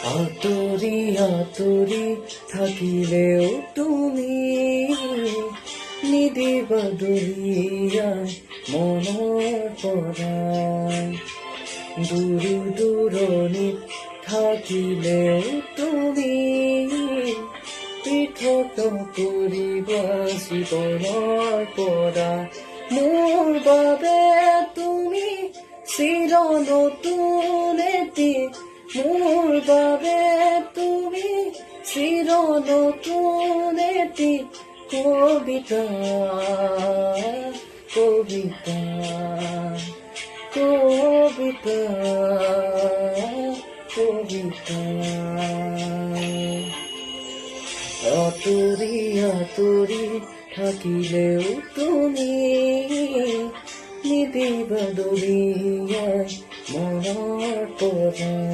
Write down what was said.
আতরি আতরি থাকিলেও তুমি নিদিবা দরিয়ায় মনৰ পৰাই দূৰ দূৰণিত থাকিলেও তুমি পৃথক কৰিবা জীৱনৰ পৰা মোৰ বাবে তুমি চিৰ নতুন এটি মোৰ বাবে তুমি চিৰ নতুন এটি কবিতা কবিতা কবিতা কবিতা আতৰি আতৰি থাকিলেও তুমি নিদিবা দৰিয়াই মনৰ পৰা